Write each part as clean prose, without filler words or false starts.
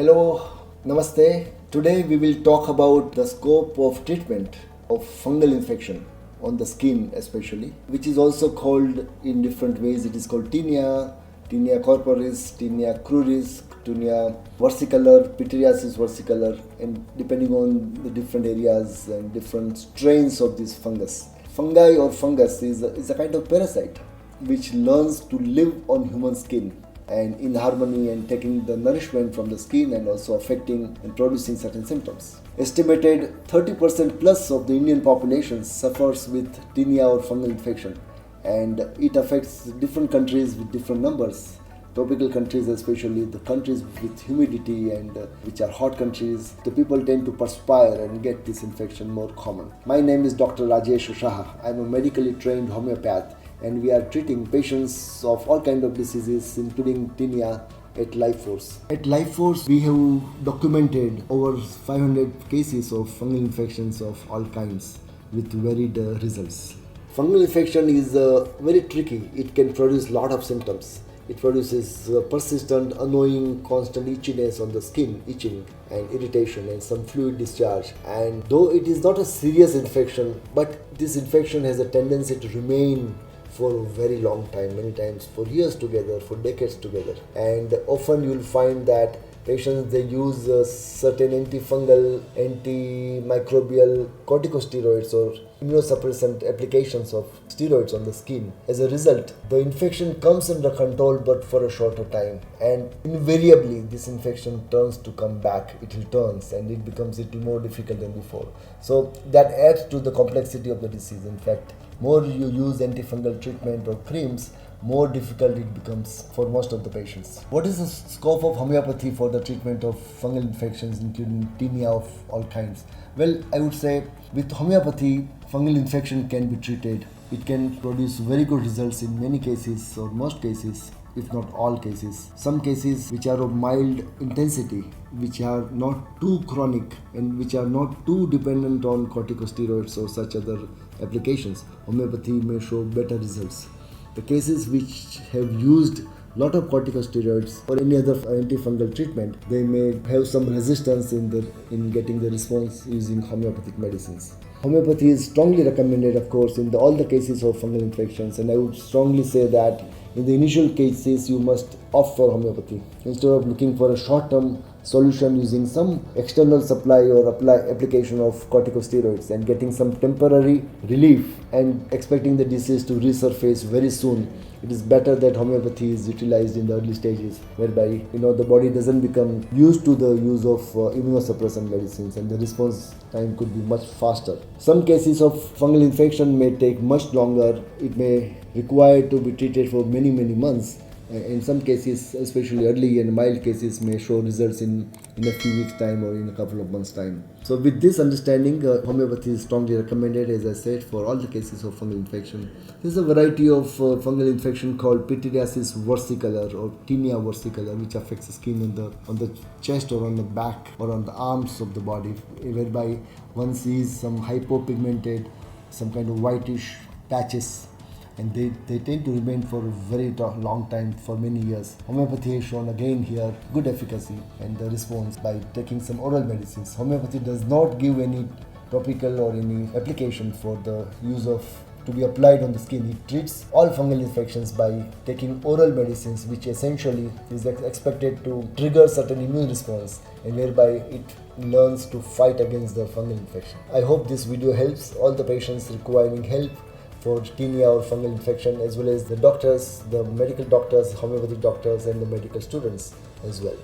Hello, Namaste. Today we will talk about the scope of treatment of fungal infection on the skin especially, which is also called in different ways. It is called Tinea, Tinea corporis, Tinea cruris, Tinea versicolor, Pityriasis versicolor, and depending on the different areas and different strains of this fungus. Fungi or fungus is a kind of parasite which learns to live on human skin and in harmony and taking the nourishment from the skin and also affecting and producing certain symptoms. Estimated 30% plus of the Indian population suffers with tinea or fungal infection, and it affects different countries with different numbers. Tropical countries, especially the countries with humidity and which are hot countries, the people tend to perspire and get this infection more common. My name is Dr. Rajesh Shah. I am a medically trained homeopath, and we are treating patients of all kinds of diseases, including tinea, at Life Force. At Life Force, we have documented over 500 cases of fungal infections of all kinds with varied results. Fungal infection is very tricky. It can produce a lot of symptoms. It produces persistent, annoying, constant itchiness on the skin, itching and irritation and some fluid discharge. And though it is not a serious infection, but this infection has a tendency to remain for a very long time, many times for years together, for decades together. And often you will find that patients, they use certain antifungal, antimicrobial corticosteroids or immunosuppressant applications of steroids on the skin. As a result, the infection comes under control but for a shorter time, and invariably this infection turns to come back. It returns and it becomes a little more difficult than before. So that adds to the complexity of the disease. In fact, more you use antifungal treatment or creams, more difficult it becomes for most of the patients. What is the scope of homeopathy for the treatment of fungal infections, including tinea of all kinds? Well, I would say with homeopathy, fungal infection can be treated. It can produce very good results in many cases or most cases, if not all cases. Some cases which are of mild intensity, which are not too chronic and which are not too dependent on corticosteroids or such other applications, homeopathy may show better results. The cases which have used lot of corticosteroids or any other antifungal treatment, they may have some resistance in getting the response using homeopathic medicines. Homeopathy is strongly recommended, of course, in all the cases of fungal infections, and I would strongly say that in the initial cases you must opt for homeopathy instead of looking for a short-term solution using some external supply or application of corticosteroids and getting some temporary relief and expecting the disease to resurface very soon. It is better that homeopathy is utilized in the early stages, whereby the body doesn't become used to the use of immunosuppressant medicines and the response time could be much faster. Some cases of fungal infection may take much longer. It may require to be treated for many months. In some cases, especially early and mild cases, may show results in a few weeks' time or in a couple of months' time. So with this understanding, homeopathy is strongly recommended, as I said, for all the cases of fungal infection. There is a variety of fungal infection called Pityriasis versicolor or Tinea versicolor, which affects the skin on the chest or on the back or on the arms of the body, whereby one sees some hypopigmented, some kind of whitish patches, and they tend to remain for a very long time, for many years. Homeopathy has shown again here good efficacy and the response by taking some oral medicines. Homeopathy does not give any topical or any application for the use of to be applied on the skin. It treats all fungal infections by taking oral medicines, which essentially is expected to trigger certain immune response and whereby it learns to fight against the fungal infection. I hope this video helps all the patients requiring help for tinea or fungal infection, as well as the doctors, the medical doctors, homeopathic doctors, and the medical students as well.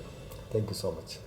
Thank you so much.